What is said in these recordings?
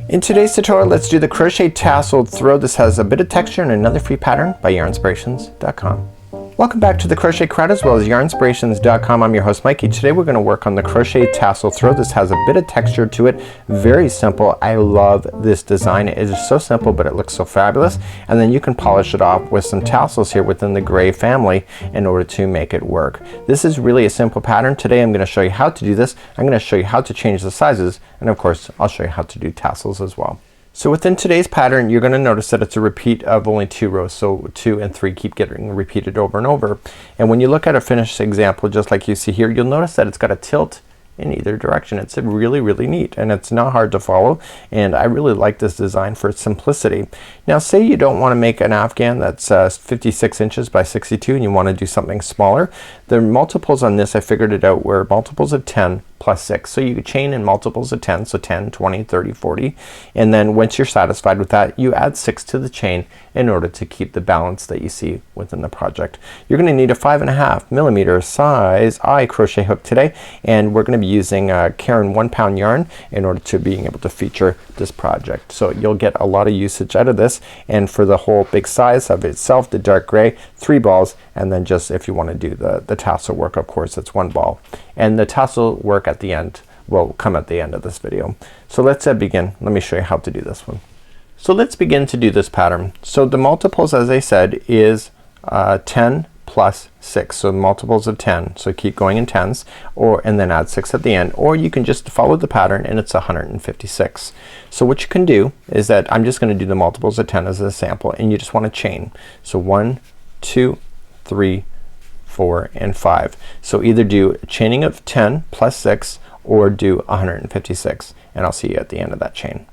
In today's tutorial, let's do the crochet tasseled throw. This has a bit of texture and another free pattern by Yarnspirations.com. Welcome back to the Crochet Crowd as well as Yarnspirations.com. I'm your host Mikey. Today we're going to work on the crochet tassel throw. This has a bit of texture to it. Very simple. I love this design. It is so simple but it looks so fabulous. And then you can polish it off with some tassels here within the gray family in order to make it work. This is really a simple pattern. Today I'm going to show you how to do this. I'm going to show you how to change the sizes, and of course I'll show you how to do tassels as well. So within today's pattern you're going to notice that it's a repeat of only 2 rows. So 2 and 3 keep getting repeated over and over. And when you look at a finished example just like you see here, you'll notice that it's got a tilt in either direction. It's really neat and it's not hard to follow, and I really like this design for its simplicity. Now say you don't want to make an Afghan that's 56 inches by 62 and you want to do something smaller. The multiples on this, I figured it out, were multiples of 10 plus 6. So you could chain in multiples of 10, so 10, 20, 30, 40, and then once you're satisfied with that you add 6 to the chain in order to keep the balance that you see within the project. You're going to need a 5.5mm size eye crochet hook today, and we're going to be using Caron 1-pound yarn in order to being able to feature this project. So you'll get a lot of usage out of this, and for the whole big size of itself, the dark gray, 3 balls, and then just if you want to do the tassel work, of course it's 1 ball. And the tassel work at the end will come at the end of this video. So let's begin. Let me show you how to do this one. So let's begin to do this pattern. So the multiples, as I said, is 10 plus 6. So multiples of 10. So keep going in tens, and then add 6 at the end, or you can just follow the pattern and it's 156. So what you can do is that I'm just going to do the multiples of 10 as a sample, and you just want to chain. So 1, 2, 3, 4, and 5. So either do chaining of 10 plus 6 or do 156, and I'll see you at the end of that chain.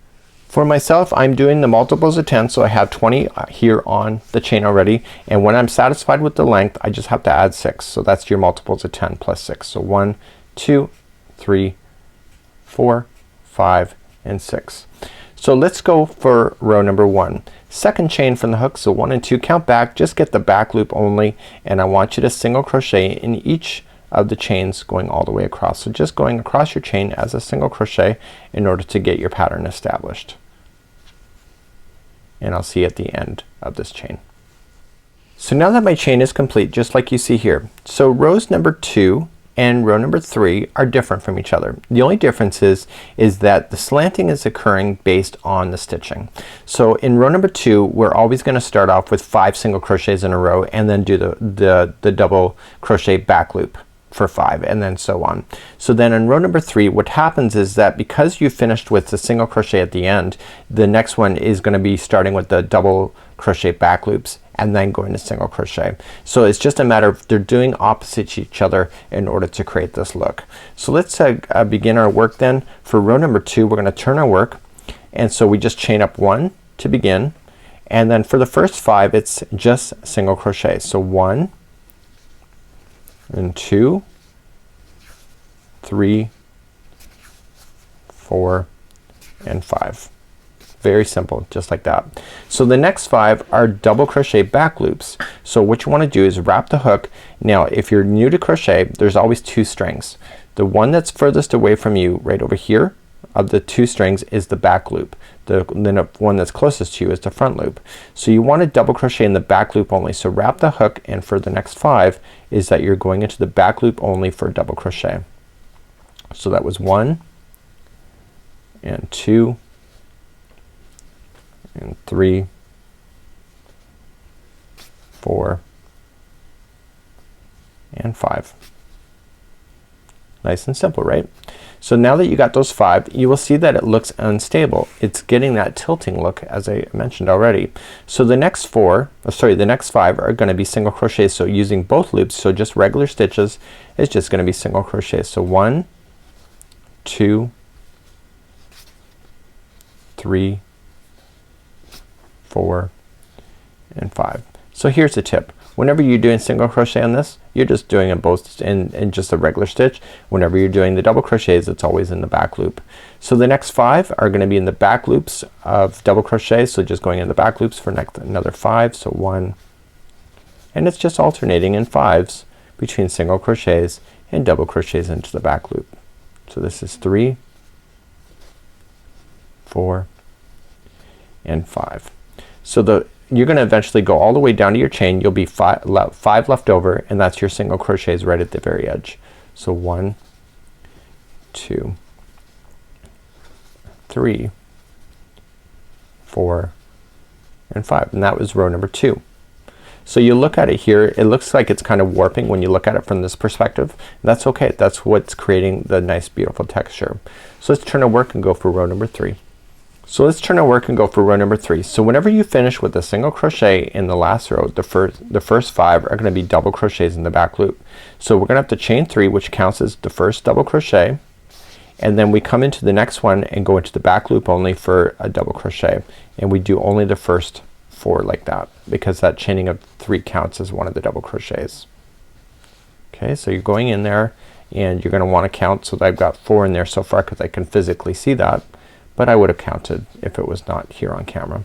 For myself, I'm doing the multiples of 10, so I have 20 here on the chain already, and when I'm satisfied with the length I just have to add 6. So that's your multiples of 10 plus 6. So 1, 2, 3, 4, 5, and 6. So let's go for row number 1. Second chain from the hook, so 1 and 2, count back, just get the back loop only, and I want you to single crochet in each of the chains going all the way across. So just going across your chain as a single crochet in order to get your pattern established. And I'll see you at the end of this chain. So now that my chain is complete, just like you see here, so rows number 2 and row number 3 are different from each other. The only difference is that the slanting is occurring based on the stitching. So in row number 2 we're always going to start off with 5 single crochets in a row and then do the double crochet back loop for 5, and then so on. So then in row number 3 what happens is that because you finished with the single crochet at the end, the next one is going to be starting with the double crochet back loops and then going to single crochet. So it's just a matter of they're doing opposite each other in order to create this look. So let's begin our work then. For row number 2 we're going to turn our work, and so we just chain up 1 to begin, and then for the first 5 it's just single crochet. So 1 and 2, 3, 4, and 5. Very simple, just like that. So the next 5 are double crochet back loops. So what you want to do is wrap the hook. Now if you're new to crochet, there's always 2 strings. The one that's furthest away from you right over here of the 2 strings is the back loop. The one that's closest to you is the front loop. So you want to double crochet in the back loop only. So wrap the hook, and for the next 5 is that you're going into the back loop only for double crochet. So that was 1 and 2 and 3, 4, and 5. Nice and simple, right? So now that you got those 5, you will see that it looks unstable. It's getting that tilting look as I mentioned already. So the next 5 are going to be single crochets, so using both loops, so just regular stitches is just going to be single crochets. So 1, 2, 3, 4, and 5. So here's the tip. Whenever you're doing single crochet on this, you're just doing it both in just a regular stitch. Whenever you're doing the double crochets, it's always in the back loop. So the next 5 are going to be in the back loops of double crochet, so just going in the back loops for another 5. So 1, and it's just alternating in 5s between single crochets and double crochets into the back loop. So this is 3, 4, and 5. So you're going to eventually go all the way down to your chain. You'll be 5 left over, and that's your single crochets right at the very edge. So 1, 2, 3, 4, and 5, and that was row number 2. So you look at it here, it looks like it's kind of warping when you look at it from this perspective. That's okay. That's what's creating the nice beautiful texture. So let's turn our work and go for row number 3. So let's turn our work and go for row number 3. So whenever you finish with a single crochet in the last row, the first 5 are going to be double crochets in the back loop. So we're going to have to chain 3, which counts as the first double crochet, and then we come into the next one and go into the back loop only for a double crochet, and we do only the first 4 like that, because that chaining of 3 counts as one of the double crochets. Okay, so you're going in there and you're going to want to count. So I've got 4 in there so far because I can physically see that, but I would have counted if it was not here on camera.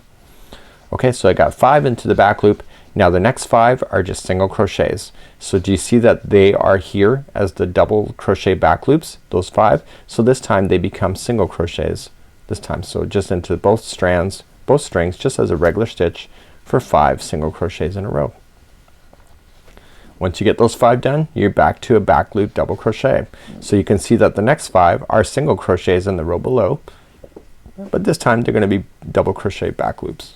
Okay, so I got 5 into the back loop. Now the next 5 are just single crochets. So do you see that they are here as the double crochet back loops, those 5? So this time they become single crochets this time. So just into both strands, both strings, just as a regular stitch for 5 single crochets in a row. Once you get those 5 done, you're back to a back loop double crochet. So you can see that the next 5 are single crochets in the row below, but this time they're going to be double crochet back loops.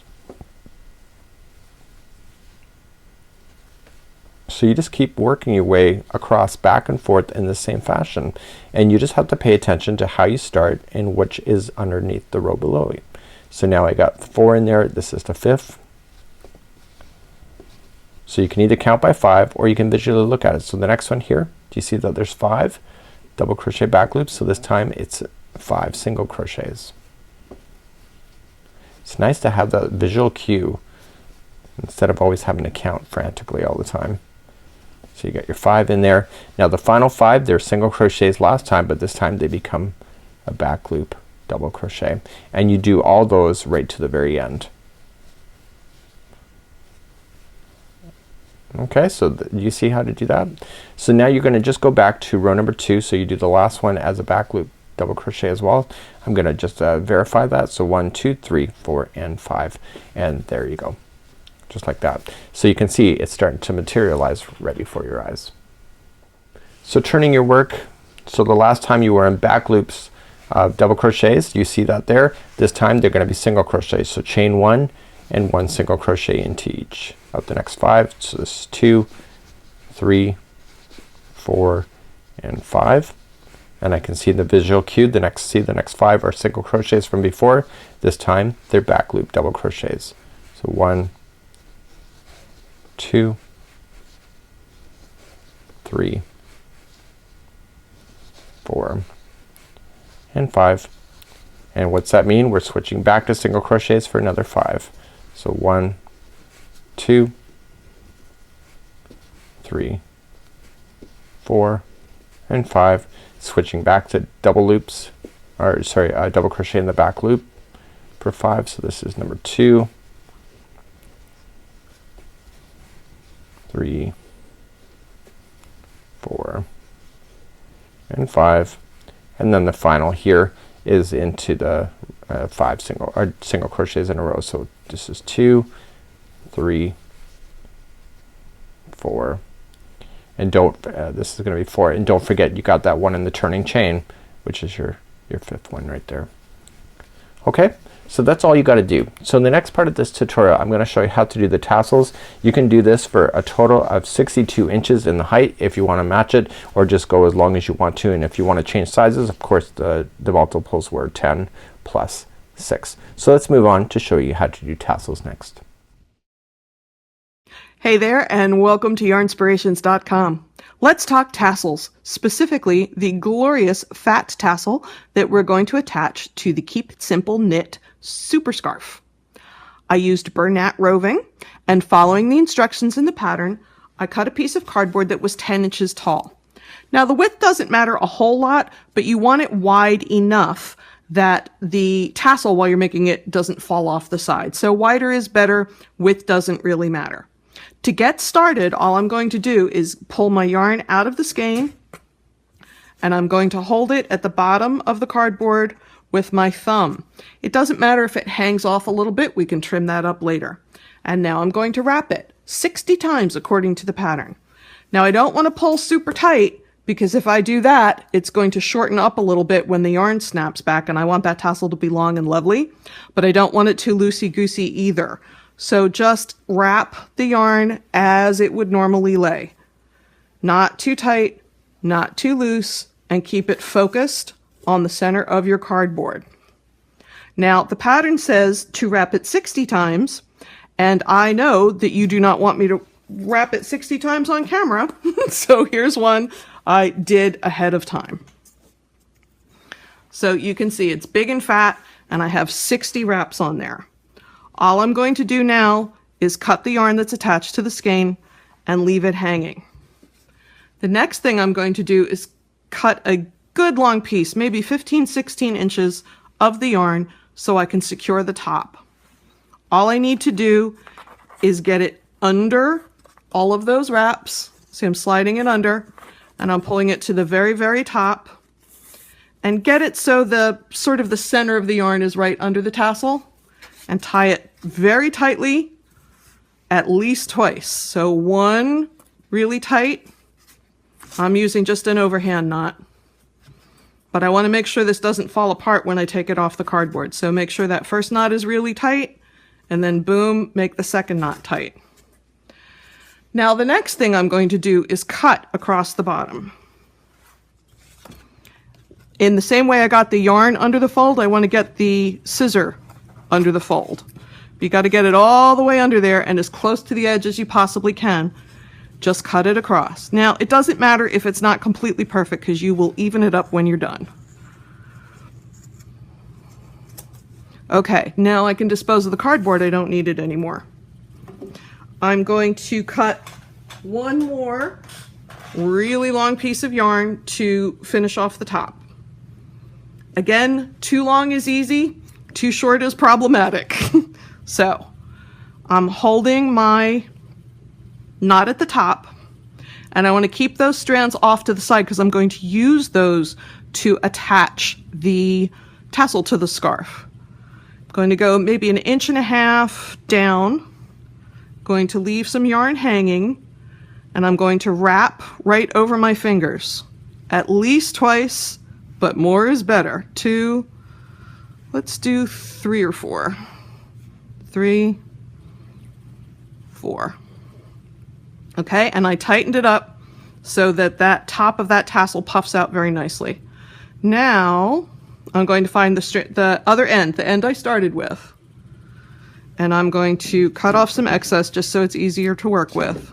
So you just keep working your way across back and forth in the same fashion, and you just have to pay attention to how you start and which is underneath the row below you. So now I got 4 in there. This is the 5th. So you can either count by 5 or you can visually look at it. So the next one here, do you see that there's 5 double crochet back loops? So this time it's 5 single crochets. It's nice to have that visual cue instead of always having to count frantically all the time. So you got your 5 in there. Now the final 5, they're single crochets last time, but this time they become a back loop double crochet, and you do all those right to the very end. Okay, so you see how to do that? So now you're going to just go back to row number 2. So you do the last one as a back loop double crochet as well. I'm going to just verify that. So 1, 2, 3, 4, and 5, and there you go, just like that. So you can see it's starting to materialize right before your eyes. So turning your work, so the last time you were in back loops double crochets, you see that there. This time they're going to be single crochets. So chain 1 and 1 single crochet into each of the next 5. So this is 2, 3, 4, and 5. And I can see the visual cue. The next 5 are single crochets from before. This time they're back loop double crochets. So 1, 2, 3, 4, and 5. And what's that mean? We're switching back to single crochets for another 5. So 1, 2, 3, 4, and 5. Switching back to double loops, or sorry, double crochet in the back loop for 5. So this is number 2, 3, 4, and 5. And then the final here is into the 5 single crochets in a row. So this is 2, 3, 4, and this is going to be 4, and don't forget you got that one in the turning chain, which is your 5th one right there. Okay, so that's all you got to do. So in the next part of this tutorial I'm going to show you how to do the tassels. You can do this for a total of 62 inches in the height if you want to match it, or just go as long as you want to, and if you want to change sizes, of course the multiples were 10 plus 6. So let's move on to show you how to do tassels next. Hey there, and welcome to Yarnspirations.com. Let's talk tassels, specifically the glorious fat tassel that we're going to attach to the Keep It Simple Knit Super Scarf. I used Bernat roving, and following the instructions in the pattern, I cut a piece of cardboard that was 10 inches tall. Now the width doesn't matter a whole lot, but you want it wide enough that the tassel, while you're making it, doesn't fall off the side. So wider is better, width doesn't really matter. To get started, all I'm going to do is pull my yarn out of the skein, and I'm going to hold it at the bottom of the cardboard with my thumb. It doesn't matter if it hangs off a little bit, we can trim that up later. And now I'm going to wrap it 60 times according to the pattern. Now I don't want to pull super tight, because if I do that, it's going to shorten up a little bit when the yarn snaps back, and I want that tassel to be long and lovely, but I don't want it too loosey-goosey either. So just wrap the yarn as it would normally lay. Not too tight, not too loose, and keep it focused on the center of your cardboard. Now, the pattern says to wrap it 60 times, and I know that you do not want me to wrap it 60 times on camera, so here's one I did ahead of time. So you can see it's big and fat, and I have 60 wraps on there. All I'm going to do now is cut the yarn that's attached to the skein and leave it hanging. The next thing I'm going to do is cut a good long piece, maybe 15, 16 inches of the yarn, so I can secure the top. All I need to do is get it under all of those wraps. See, I'm sliding it under, and I'm pulling it to the very, very top, and get it so the sort of the center of the yarn is right under the tassel, and tie it very tightly, at least twice. So one really tight. I'm using just an overhand knot, but I want to make sure this doesn't fall apart when I take it off the cardboard. So make sure that first knot is really tight, and then boom, make the second knot tight. Now the next thing I'm going to do is cut across the bottom. In the same way I got the yarn under the fold, I want to get the scissor under the fold. You got to get it all the way under there and as close to the edge as you possibly can. Just cut it across. Now, it doesn't matter if it's not completely perfect, because you will even it up when you're done. Okay, now I can dispose of the cardboard. I don't need it anymore. I'm going to cut one more really long piece of yarn to finish off the top. Again, too long is easy, too short is problematic. So I'm holding my knot at the top, and I want to keep those strands off to the side because I'm going to use those to attach the tassel to the scarf. I'm going to go maybe 1.5 inches down, going to leave some yarn hanging, and I'm going to wrap right over my fingers at least twice, but more is better. 2, let's do 3 or 4. 3, 4. Okay, and I tightened it up so that that top of that tassel puffs out very nicely. Now I'm going to find the other end, the end I started with, and I'm going to cut off some excess just so it's easier to work with.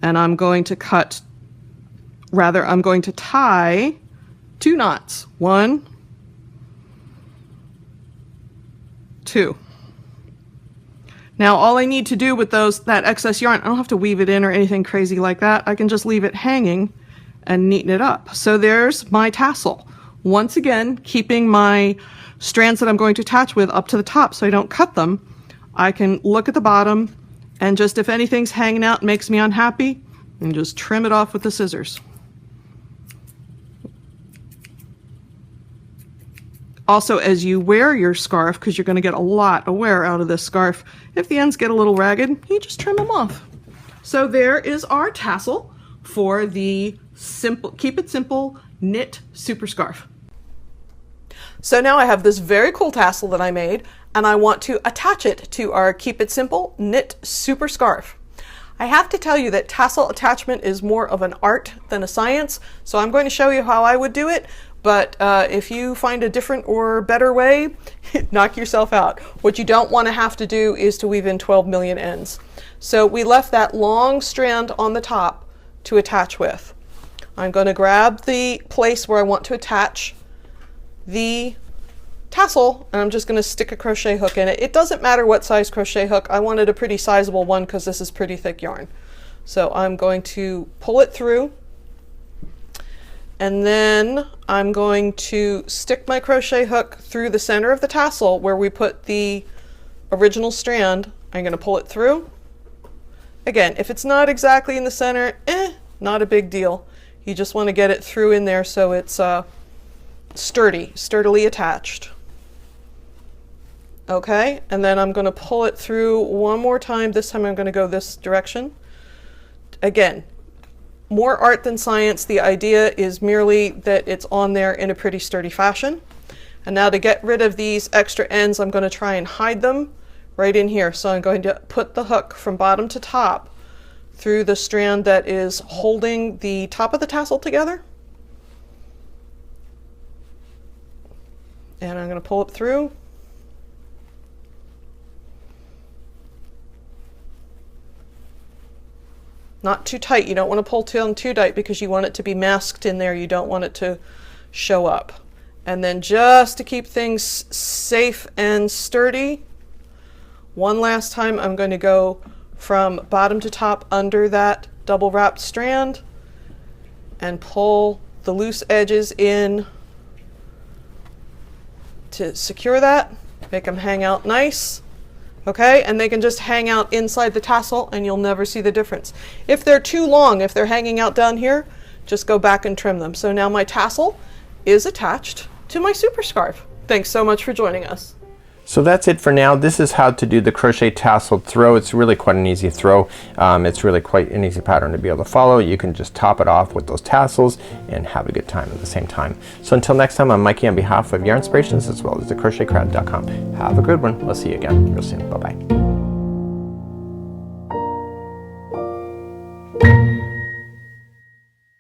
And I'm going to I'm going to tie 2 knots. 1, 2. Now all I need to do with that excess yarn, I don't have to weave it in or anything crazy like that. I can just leave it hanging and neaten it up. So there's my tassel. Once again, keeping my strands that I'm going to attach with up to the top so I don't cut them. I can look at the bottom, and just if anything's hanging out and makes me unhappy, and just trim it off with the scissors. Also, as you wear your scarf, because you're going to get a lot of wear out of this scarf, if the ends get a little ragged, you just trim them off. So there is our tassel for the Keep It Simple knit super scarf. So now I have this very cool tassel that I made, and I want to attach it to our Keep It Simple knit super scarf. I have to tell you that tassel attachment is more of an art than a science, so I'm going to show you how I would do it. But if you find a different or better way, knock yourself out. What you don't want to have to do is to weave in 12 million ends. So we left that long strand on the top to attach with. I'm going to grab the place where I want to attach the tassel, and I'm just going to stick a crochet hook in it. It doesn't matter what size crochet hook. I wanted a pretty sizable one because this is pretty thick yarn. So I'm going to pull it through, and then I'm going to stick my crochet hook through the center of the tassel where we put the original strand. I'm going to pull it through. Again, if it's not exactly in the center, not a big deal. You just want to get it through in there so it's sturdily attached. Okay, and then I'm going to pull it through one more time. This time I'm going to go this direction. Again, more art than science. The idea is merely that it's on there in a pretty sturdy fashion. And now to get rid of these extra ends, I'm going to try and hide them right in here. So I'm going to put the hook from bottom to top through the strand that is holding the top of the tassel together. And I'm going to pull it through. Not too tight. You don't want to pull too tight because you want it to be masked in there. You don't want it to show up. And then just to keep things safe and sturdy, one last time I'm going to go from bottom to top under that double wrapped strand and pull the loose edges in to secure that, make them hang out nice. Okay, and they can just hang out inside the tassel and you'll never see the difference. If they're too long, if they're hanging out down here, just go back and trim them. So now my tassel is attached to my super scarf. Thanks so much for joining us. So that's it for now. This is how to do the crochet tasseled throw. It's really quite an easy throw. It's really quite an easy pattern to be able to follow. You can just top it off with those tassels and have a good time at the same time. So until next time, I'm Mikey on behalf of Yarnspirations as well as thecrochetcrowd.com. Have a good one. We'll see you again real soon. Bye-bye.